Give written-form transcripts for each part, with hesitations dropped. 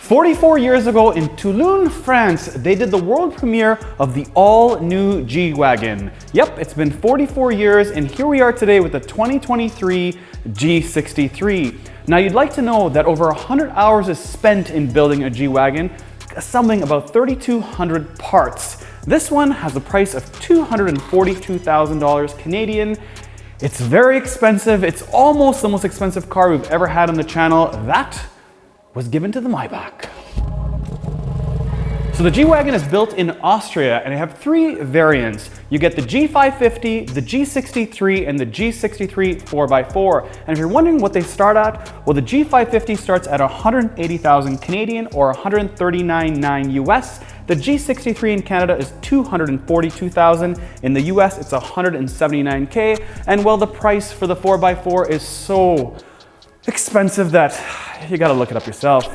44 years ago in Toulon, France, they did the world premiere of the all-new G-Wagon. Yep, it's been 44 years and here we are today with the 2023 G63. Now you'd like to know that over 100 hours is spent in building a G-Wagon, assembling about 3,200 parts. This one has a price of $242,000 Canadian. It's very expensive. It's almost the most expensive car we've ever had on the channel. That was given to the Maybach. So the G-Wagon is built in Austria and they have three variants. You get the G550, the G63, and the G63 4x4. And if you're wondering what they start at, well, the G550 starts at 180,000 Canadian or 139.9 US. The G63 in Canada is 242,000. In the US, it's 179K. And well, the price for the 4x4 is so expensive that you gotta look it up yourself.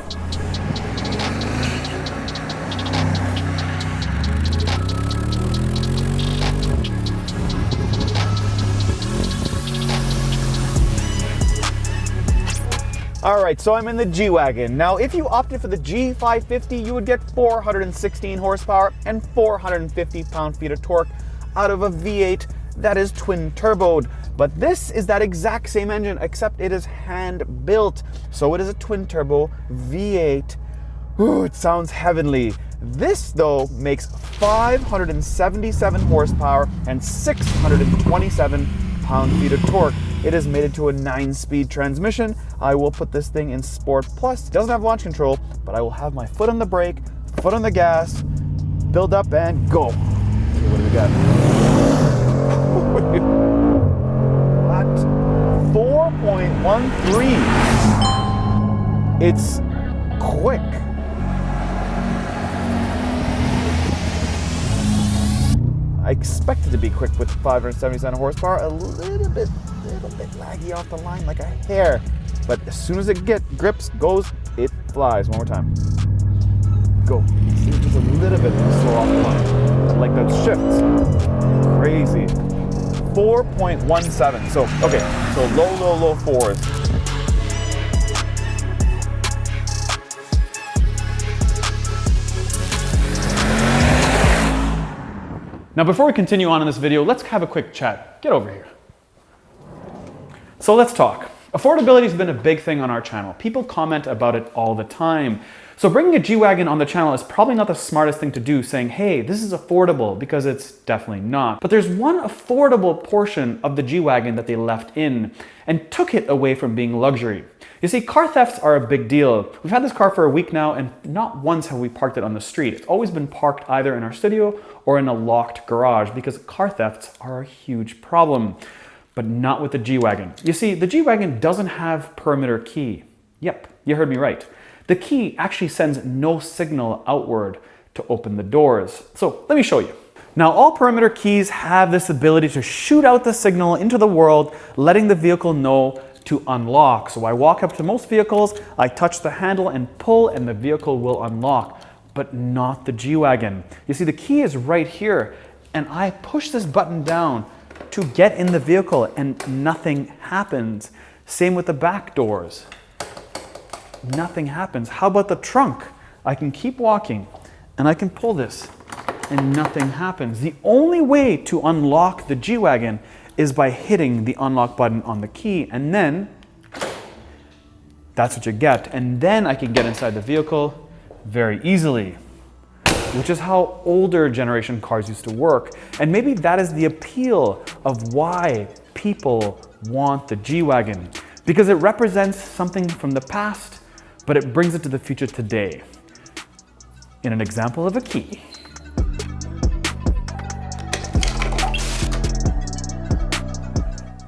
All right, so I'm in the G-Wagon. Now, if you opted for the G550, you would get 416 horsepower and 450 pound-feet of torque out of a V8 that is twin-turboed. But this is that exact same engine, except it is hand-built. So it is a twin-turbo V8. Ooh, it sounds heavenly. This, though, makes 577 horsepower and 627 pound-feet of torque. It is mated to a 9-speed transmission. I will put this thing in Sport Plus. It doesn't have launch control, but I will have my foot on the brake, foot on the gas, build up and go. Okay, what do we got? What? 4.13. It's quick. I expect it to be quick with 577 horsepower, a little bit laggy off the line like a hair. But as soon as it grips, goes, it flies. One more time. Go. It's just a little bit slow off the line. Like those shifts. Crazy. 4.17. So, okay, so low fours. Now before we continue on in this video, let's have a quick chat. Get over here. So let's talk. Affordability has been a big thing on our channel. People comment about it all the time. So bringing a G-Wagon on the channel is probably not the smartest thing to do, saying, hey, this is affordable, because it's definitely not. But there's one affordable portion of the G-Wagon that they left in and took it away from being luxury. You see, car thefts are a big deal. We've had this car for a week now and not once have we parked it on the street. It's always been parked either in our studio or in a locked garage because car thefts are a huge problem. But not with the G-Wagon. You see, the G-Wagon doesn't have perimeter key. Yep, you heard me right. The key actually sends no signal outward to open the doors. So let me show you. Now, all perimeter keys have this ability to shoot out the signal into the world, letting the vehicle know to unlock. So I walk up to most vehicles, I touch the handle and pull, and the vehicle will unlock, but not the G-Wagon. You see, the key is right here, and I push this button down to get in the vehicle and nothing happens. Same with the back doors. Nothing happens. How about the trunk? I can keep walking and I can pull this and nothing happens. The only way to unlock the G-Wagon is by hitting the unlock button on the key, and then that's what you get. And then I can get inside the vehicle very easily, which is how older generation cars used to work. And maybe that is the appeal of why people want the G-Wagon, because it represents something from the past, but it brings it to the future today in an example of a key.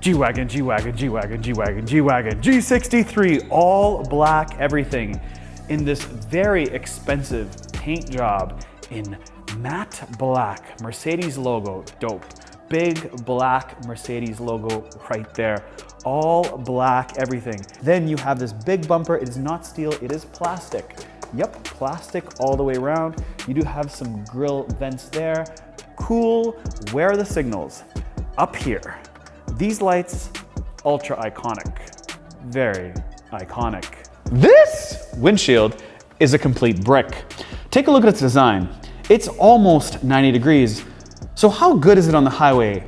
G-Wagon, G-Wagon, G-Wagon, G-Wagon, G-Wagon, G63, all black everything in this very expensive paint job in matte black, Mercedes logo, dope. Big black Mercedes logo right there. All black everything. Then you have this big bumper. It is not steel, it is plastic. Yep, plastic all the way around. You do have some grille vents there. Cool. Where are the signals? Up here. These lights, ultra iconic. Very iconic. This windshield is a complete brick. Take a look at its design. It's almost 90 degrees. So how good is it on the highway?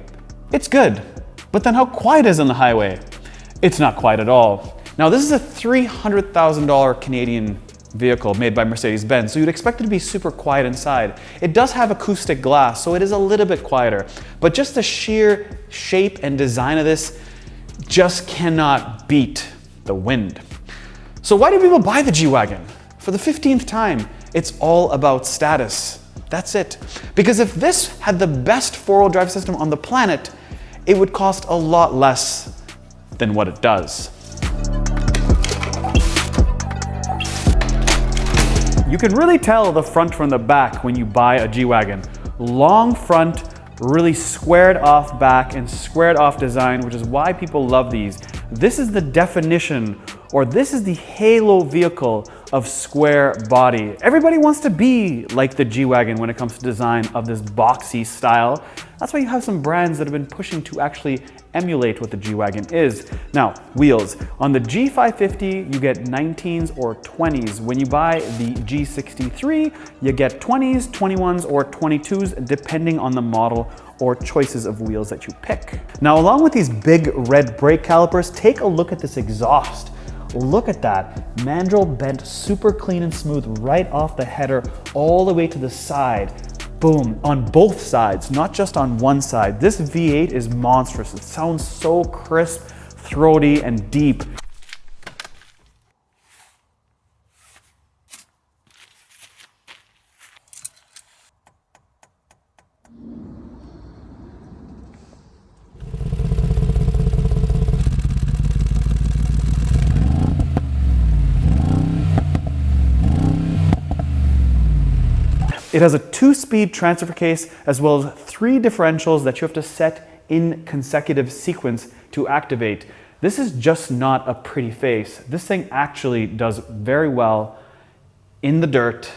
It's good. But then how quiet is it on the highway? It's not quiet at all. Now this is a $300,000 Canadian vehicle made by Mercedes-Benz, so you'd expect it to be super quiet inside. It does have acoustic glass, so it is a little bit quieter, but just the sheer shape and design of this just cannot beat the wind. So why do people buy the G-Wagon? For the 15th time, it's all about status. That's it. Because if this had the best four-wheel drive system on the planet, it would cost a lot less than what it does. You can really tell the front from the back when you buy a G-Wagon. Long front, really squared off back and squared off design, which is why people love these. This is the definition, or this is the halo vehicle of square body. Everybody wants to be like the G-Wagon when it comes to design of this boxy style. That's why you have some brands that have been pushing to actually emulate what the G-Wagon is. Now, wheels. On the G550, you get 19s or 20s. When you buy the G63, you get 20s, 21s, or 22s, depending on the model or choices of wheels that you pick. Now, along with these big red brake calipers, take a look at this exhaust. Look at that, mandrel bent super clean and smooth right off the header all the way to the side. Boom, on both sides, not just on one side. This V8 is monstrous. It sounds so crisp, throaty, and deep. It has a 2-speed transfer case as well as 3 differentials that you have to set in consecutive sequence to activate. This is just not a pretty face. This thing actually does very well in the dirt,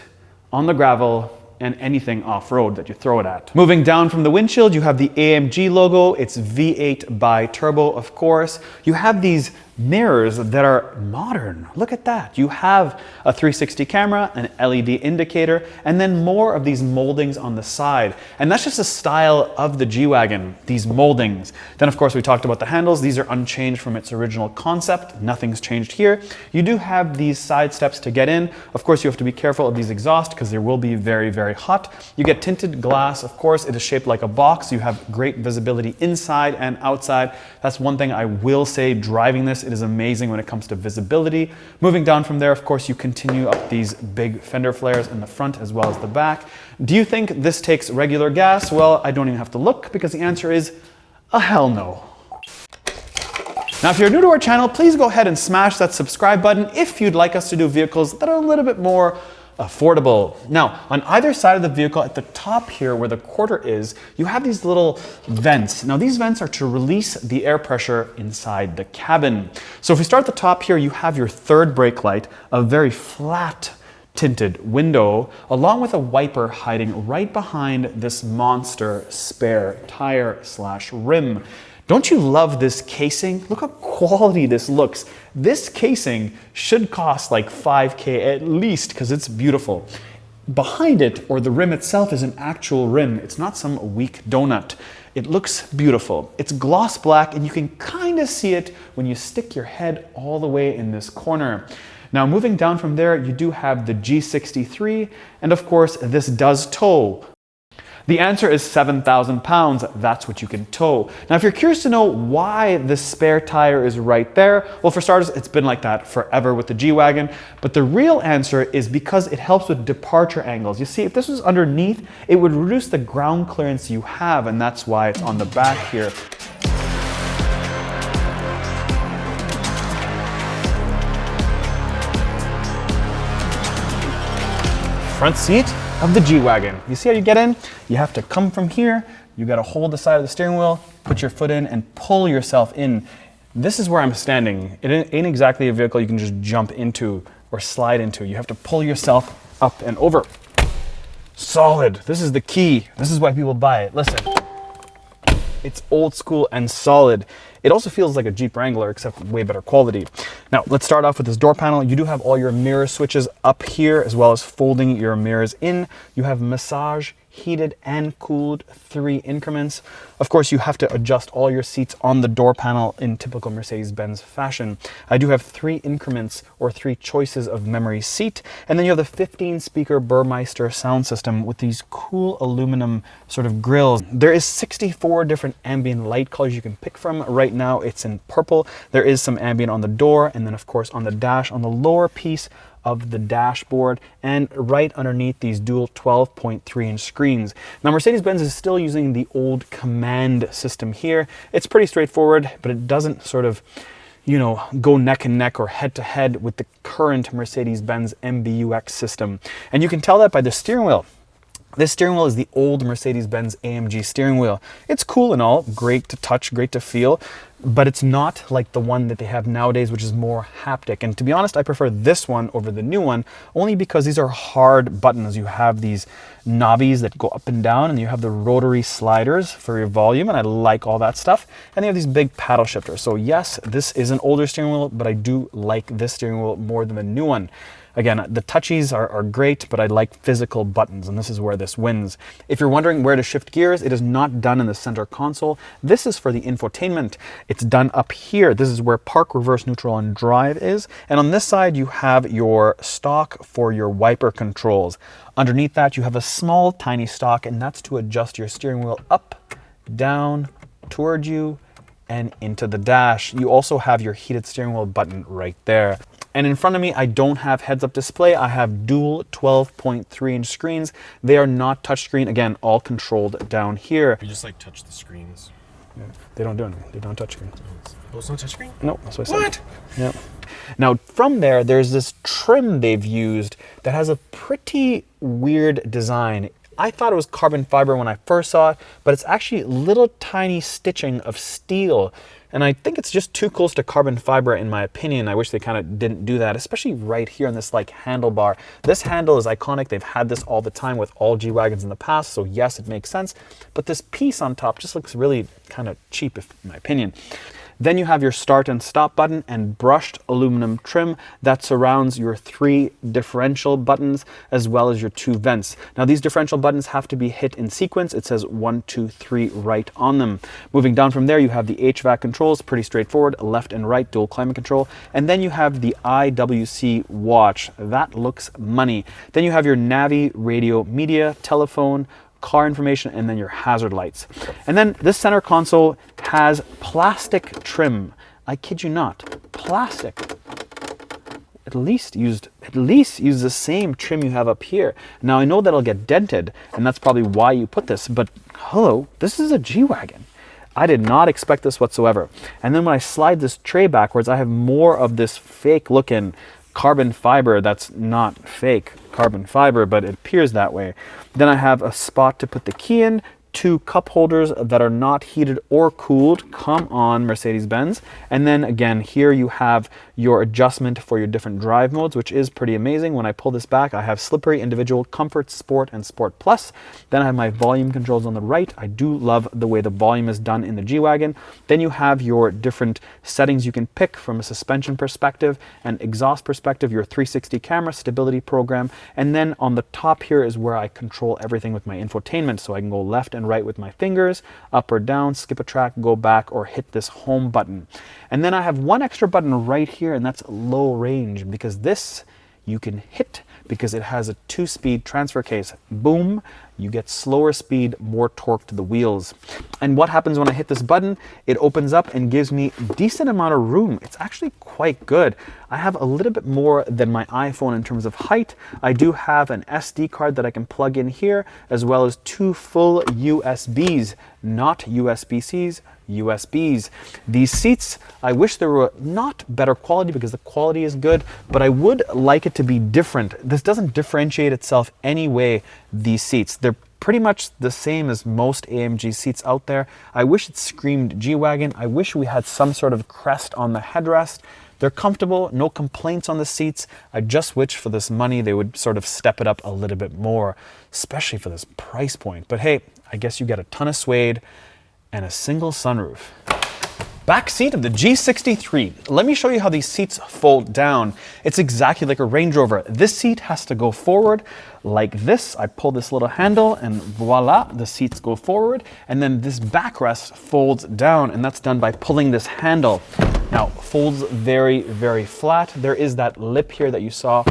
on the gravel, and anything off-road that you throw it at. Moving down from the windshield, you have the AMG logo. It's V8 bi-turbo, of course. You have these mirrors that are modern. Look at that. You have a 360 camera, an LED indicator, and then more of these moldings on the side. And that's just a style of the G-Wagon, these moldings. Then of course we talked about the handles. These are unchanged from its original concept. Nothing's changed here. You do have these side steps to get in. Of course you have to be careful of these exhausts because they will be very, very hot. You get tinted glass. Of course it is shaped like a box. You have great visibility inside and outside. That's one thing I will say driving this. It is amazing when it comes to visibility. Moving down from there, of course, you continue up these big fender flares in the front as well as the back. Do you think this takes regular gas? Well, I don't even have to look because the answer is a hell no. Now, if you're new to our channel, please go ahead and smash that subscribe button if you'd like us to do vehicles that are a little bit more affordable. Now, on either side of the vehicle, at the top here where the quarter is, you have these little vents. Now, these vents are to release the air pressure inside the cabin. So if we start at the top here, you have your third brake light, a very flat tinted window, along with a wiper hiding right behind this monster spare tire / rim. Don't you love this casing? Look how quality this looks. This casing should cost like $5K at least because it's beautiful. Behind it, or the rim itself, is an actual rim. It's not some weak donut. It looks beautiful. It's gloss black and you can kind of see it when you stick your head all the way in this corner. Now moving down from there, you do have the G63, and of course this does tow. The answer is 7,000 pounds. That's what you can tow. Now, if you're curious to know why the spare tire is right there, well, for starters, it's been like that forever with the G-Wagon. But the real answer is because it helps with departure angles. You see, if this was underneath, it would reduce the ground clearance you have, and that's why it's on the back here. Front seat of the G-Wagon. You see how you get in? You have to come from here, you gotta hold the side of the steering wheel, put your foot in, and pull yourself in. This is where I'm standing. It ain't exactly a vehicle you can just jump into or slide into. You have to pull yourself up and over. Solid. This is the key. This is why people buy it. Listen. It's old school and solid. It also feels like a Jeep Wrangler, except way better quality. Now, let's start off with this door panel. You do have all your mirror switches up here, as well as folding your mirrors in. You have massage, heated and cooled 3 increments. Of course, you have to adjust all your seats on the door panel in typical Mercedes-Benz fashion. I do have 3 increments or 3 choices of memory seat. And then you have the 15-speaker Burmeister sound system with these cool aluminum sort of grills. There is 64 different ambient light colors you can pick from. Right now, it's in purple. There is some ambient on the door, and then of course on the dash, on the lower piece of the dashboard, and right underneath these dual 12.3-inch screens. Now, Mercedes-Benz is still using the old command system here. It's pretty straightforward, but it doesn't sort of, you know, go neck and neck or head to head with the current Mercedes-Benz MBUX system. And you can tell that by the steering wheel. This steering wheel is the old Mercedes-Benz AMG steering wheel. It's cool and all, great to touch, great to feel, but it's not like the one that they have nowadays, which is more haptic. And to be honest, I prefer this one over the new one, only because these are hard buttons. You have these knobbies that go up and down, and you have the rotary sliders for your volume, and I like all that stuff. And they have these big paddle shifters. So yes, this is an older steering wheel, but I do like this steering wheel more than the new one. Again, the touchies are great, but I like physical buttons, and this is where this wins. If you're wondering where to shift gears, it is not done in the center console. This is for the infotainment. It's done up here. This is where park, reverse, neutral, and drive is. And on this side, you have your stalk for your wiper controls. Underneath that, you have a small, tiny stalk, and that's to adjust your steering wheel up, down, toward you, and into the dash. You also have your heated steering wheel button right there. And in front of me, I don't have heads-up display. I have dual 12.3-inch screens. They are not touchscreen. Again, all controlled down here. You just like touch the screens. Yeah, they don't do anything. They don't touchscreen. Oh, it's not touchscreen? No, that's what I said. What? Yeah. Now, from there, there's this trim they've used that has a pretty weird design. I thought it was carbon fiber when I first saw it, but it's actually little tiny stitching of steel. And I think it's just too close to carbon fiber in my opinion. I wish they kind of didn't do that, especially right here on this like handlebar. This handle is iconic. They've had this all the time with all G-Wagons in the past, so yes, it makes sense. But this piece on top just looks really kind of cheap, in my opinion. Then you have your start and stop button and brushed aluminum trim that surrounds your 3 differential buttons as well as your 2 vents. Now these differential buttons have to be hit in sequence. It says 1, 2, 3 right on them. Moving down from there, you have the HVAC controls, pretty straightforward, left and right, dual climate control. And then you have the IWC watch. That looks money. Then you have your Navi, radio, media, telephone, car information, and then your hazard lights. And then this center console has plastic trim. I kid you not, plastic. At least use the same trim you have up here. Now I know that'll get dented, and that's probably why you put this, but hello, this is a G-Wagon. I did not expect this whatsoever. And then when I slide this tray backwards, I have more of this fake looking carbon fiber that's not fake carbon fiber, but it appears that way. Then I have a spot to put the key in, 2 cup holders that are not heated or cooled. Come on, Mercedes-Benz. And then again, here you have your adjustment for your different drive modes, which is pretty amazing. When I pull this back, I have slippery, individual, comfort, sport, and sport plus. Then I have my volume controls on the right. I do love the way the volume is done in the G-Wagon. Then you have your different settings you can pick from a suspension perspective and exhaust perspective, your 360 camera, stability program. And then on the top here is where I control everything with my infotainment. So I can go left and right with my fingers, up or down, skip a track, go back, or hit this home button. And then I have one extra button right here, and that's low range, because this you can hit because it has a 2-speed transfer case. Boom, you get slower speed, more torque to the wheels. And what happens when I hit this button? It opens up and gives me a decent amount of room. It's actually quite good. I have a little bit more than my iPhone in terms of height. I do have an SD card that I can plug in here, as well as 2 full USBs, not USB-Cs, USBs. These seats, I wish they were not better quality because the quality is good, but I would like it to be different. This doesn't differentiate itself anyway, these seats. They're pretty much the same as most AMG seats out there. I wish it screamed G-Wagon. I wish we had some sort of crest on the headrest. They're comfortable, no complaints on the seats. I just wish for this money they would sort of step it up a little bit more, especially for this price point. But hey, I guess you get a ton of suede and a single sunroof. Back seat of the G63. Let me show you how these seats fold down. It's exactly like a Range Rover. This seat has to go forward like this. I pull this little handle and voila, the seats go forward. And then this backrest folds down, and that's done by pulling this handle. Now, folds very, very flat. There is that lip here that you saw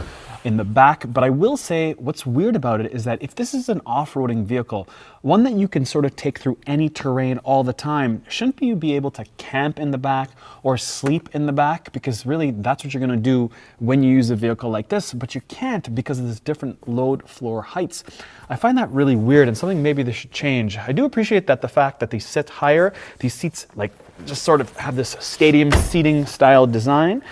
in the back, but I will say what's weird about it is that if this is an off-roading vehicle, one that you can sort of take through any terrain all the time, shouldn't you be able to camp in the back or sleep in the back? Because really that's what you're gonna do when you use a vehicle like this, but you can't because of this different load floor heights. I find that really weird and something maybe they should change. I do appreciate that the fact that they sit higher, these seats like just sort of have this stadium seating style design,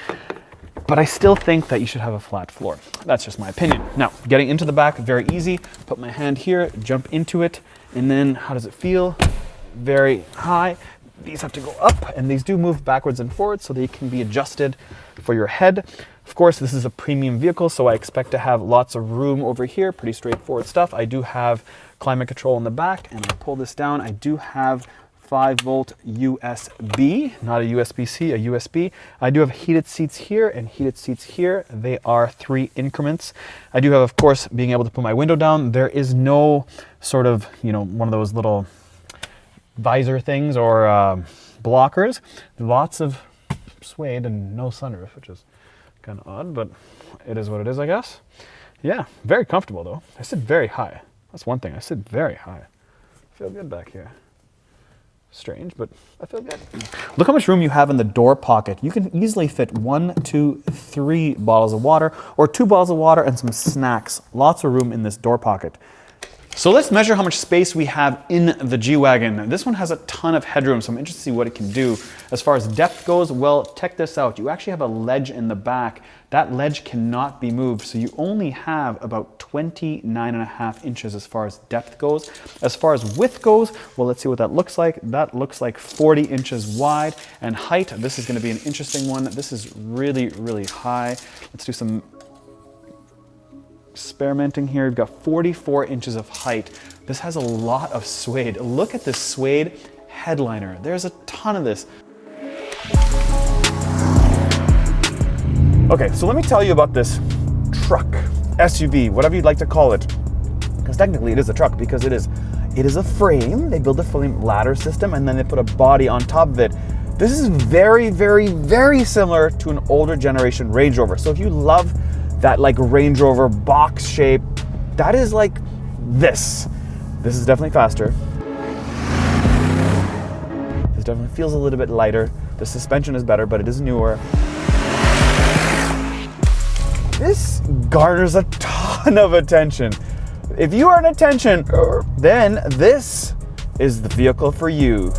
but I still think that you should have a flat floor. That's just my opinion. Now, getting into the back, very easy. Put my hand here, jump into it, and then how does it feel? Very high. These have to go up, and these do move backwards and forwards, so they can be adjusted for your head. Of course, this is a premium vehicle, so I expect to have lots of room over here. Pretty straightforward stuff. I do have climate control in the back, and I pull this down. I do have 5-volt USB, not a USB-C, a USB. I do have heated seats here and heated seats here. They are 3 increments. I do have, of course, being able to put my window down. There is no sort of, you know, one of those little visor things or blockers. Lots of suede and no sunroof, which is kind of odd, but it is what it is, I guess. Yeah, very comfortable though. I sit very high. That's one thing, I sit very high. I feel good back here. Strange, but I feel good. Look how much room you have in the door pocket. You can easily fit 1, 2, 3 bottles of water or 2 bottles of water and some snacks. Lots of room in this door pocket. So let's measure how much space we have in the G-Wagon. This one has a ton of headroom, so I'm interested to see what it can do. As far as depth goes, well, check this out. You actually have a ledge in the back. That ledge cannot be moved, so you only have about 29.5 inches as far as depth goes. As far as width goes, well, let's see what that looks like. That looks like 40 inches wide. And height, this is gonna be an interesting one. This is really, really high. Let's do some experimenting here. We've got 44 inches of height. This has a lot of suede. Look at this suede headliner. There's a ton of this. Okay, so let me tell you about this truck, SUV, whatever you'd like to call it. Because technically it is a truck because it is a frame. They build a frame ladder system and then they put a body on top of it. This is very, very, very similar to an older generation Range Rover. So if you love that like Range Rover box shape, that is like this. This is definitely faster. This definitely feels a little bit lighter. The suspension is better, but it is newer. This garners a ton of attention. If you are an attention, then this is the vehicle for you.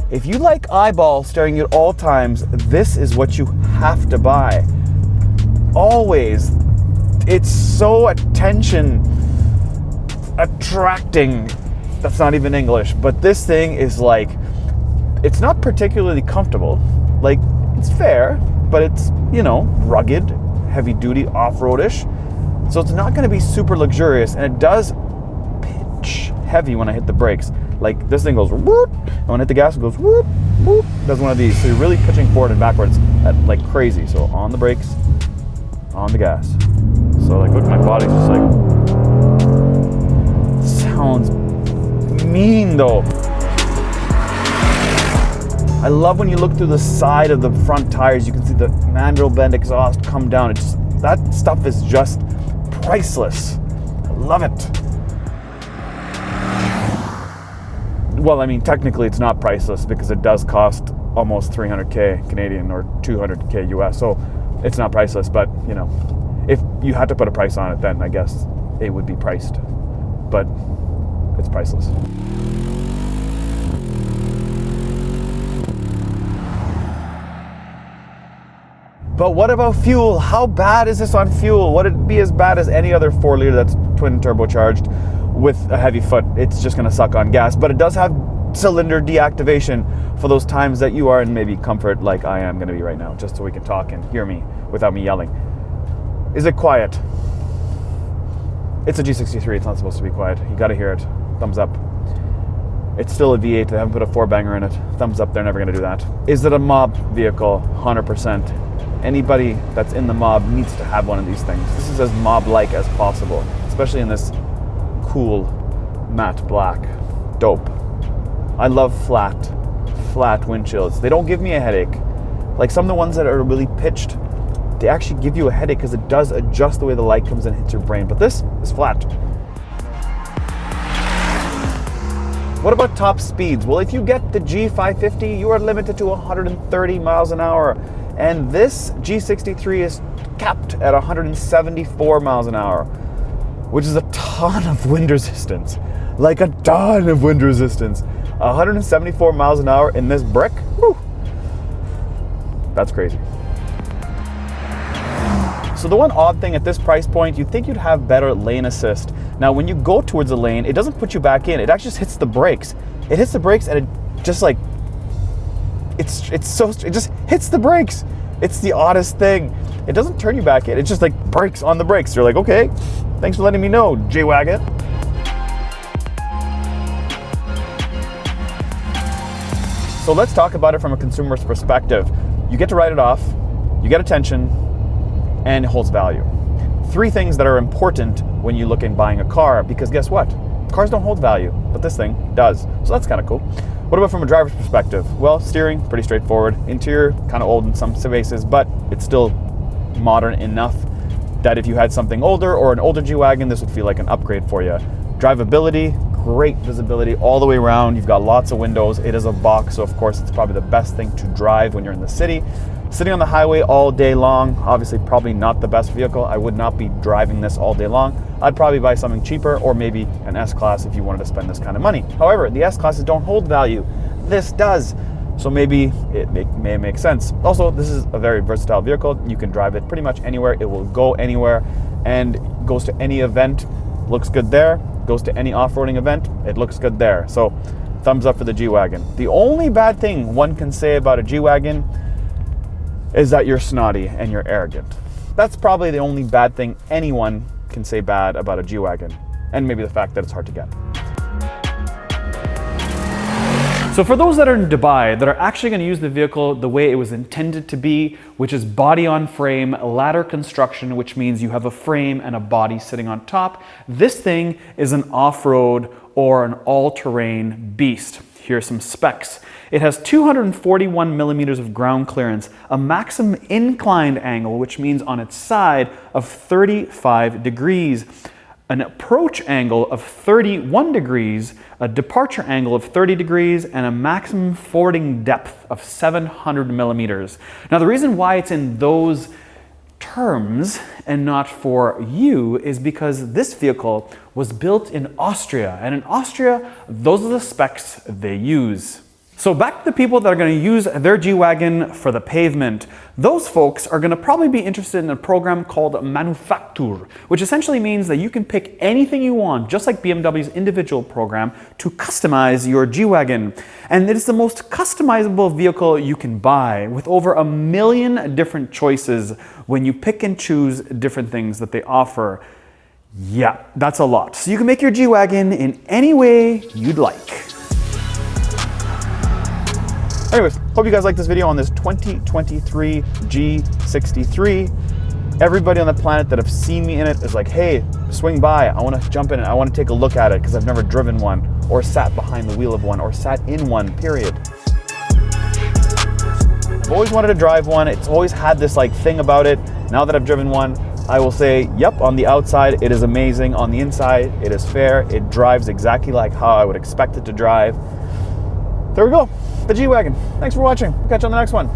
If you like eyeball staring at all times, this is what you have to buy. Always. It's so attention attracting. That's not even English, but this thing is like, it's not particularly comfortable. Like, it's fair, but it's, you know, rugged, heavy duty, off-roadish. So it's not gonna be super luxurious, and it does pitch heavy when I hit the brakes. Like, this thing goes whoop, and when I hit the gas, it goes whoop, whoop. Does one of these. So you're really pitching forward and backwards at like crazy. So on the brakes, on the gas. So like, look, my body's just like, sounds mean though. I love when you look through the side of the front tires, you can see the mandrel bend exhaust come down. It's just, that stuff is just priceless. I love it. Well, I mean, technically it's not priceless because it does cost almost 300K Canadian or 200K US. So it's not priceless, but you know, if you had to put a price on it, then I guess it would be priced, but it's priceless. But what about fuel? How bad is this on fuel? Would it be as bad as any other 4-liter that's twin turbocharged with a heavy foot? It's just gonna suck on gas, but it does have cylinder deactivation for those times that you are in maybe comfort like I am gonna be right now, just so we can talk and hear me without me yelling. Is it quiet? It's a G63, it's not supposed to be quiet. You gotta hear it. Thumbs up. It's still a V8. They haven't put a 4-banger in it. Thumbs up, they're never going to do that. Is it a mob vehicle? 100%. Anybody that's in the mob needs to have one of these things. This is as mob-like as possible, especially in this cool matte black. Dope. I love flat windshields. They don't give me a headache. Like some of the ones that are really pitched, they actually give you a headache because it does adjust the way the light comes and hits your brain. But this is flat. What about top speeds? Well, if you get the G550, you are limited to 130 miles an hour. And this G63 is capped at 174 miles an hour, which is a ton of wind resistance. Like a ton of wind resistance. 174 miles an hour in this brick? Whew. That's crazy. So the one odd thing at this price point, you'd think you'd have better lane assist. Now when you go towards a lane, it doesn't put you back in, it actually just hits the brakes. It hits the brakes and it just like, it just hits the brakes. It's the oddest thing. It doesn't turn you back in, it just like brakes on the brakes. You're like, okay, thanks for letting me know, G-Wagon. So let's talk about it from a consumer's perspective. You get to write it off, you get attention, and it holds value. 3 things that are important when you look in buying a car, because guess what? Cars don't hold value, but this thing does. So that's kind of cool. What about from a driver's perspective? Well, steering, pretty straightforward. Interior, kind of old in some spaces, but it's still modern enough that if you had something older or an older G-Wagon, this would feel like an upgrade for you. Drivability, great visibility all the way around. You've got lots of windows. It is a box, so of course it's probably the best thing to drive when you're in the city. Sitting on the highway all day long, obviously probably not the best vehicle. I would not be driving this all day long. I'd probably buy something cheaper or maybe an S-Class if you wanted to spend this kind of money. However, the S-Classes don't hold value. This does. So maybe it may make sense. Also, this is a very versatile vehicle. You can drive it pretty much anywhere. It will go anywhere and goes to any event. Looks good there. Goes to any off-roading event. It looks good there. So thumbs up for the G-Wagon. The only bad thing one can say about a G-Wagon is that you're snotty and you're arrogant. That's probably the only bad thing anyone can say bad about a G-Wagon, and maybe the fact that it's hard to get. So for those that are in Dubai that are actually going to use the vehicle the way it was intended to be, which is body on frame, ladder construction, which means you have a frame and a body sitting on top, this thing is an off-road or an all-terrain beast. Here are some specs. It has 241 millimeters of ground clearance, a maximum inclined angle, which means on its side of 35 degrees, an approach angle of 31 degrees, a departure angle of 30 degrees, and a maximum forwarding depth of 700 millimeters. Now, the reason why it's in those terms and not for you is because this vehicle was built in Austria, and in Austria, those are the specs they use. So back to the people that are going to use their G-Wagon for the pavement. Those folks are going to probably be interested in a program called Manufaktur, which essentially means that you can pick anything you want, just like BMW's individual program, to customize your G-Wagon. And it is the most customizable vehicle you can buy, with over 1 million different choices when you pick and choose different things that they offer. Yeah, that's a lot. So you can make your G-Wagon in any way you'd like. Anyways, hope you guys like this video on this 2023 G63. Everybody on the planet that have seen me in it is like, hey, swing by, I want to jump in it, I want to take a look at it because I've never driven one or sat behind the wheel of one or sat in one, period. I've always wanted to drive one. It's always had this like thing about it. Now that I've driven one, I will say, yep, on the outside, it is amazing. On the inside, it is fair. It drives exactly like how I would expect it to drive. There we go. The G-Wagon. Thanks for watching. We'll catch you on the next one.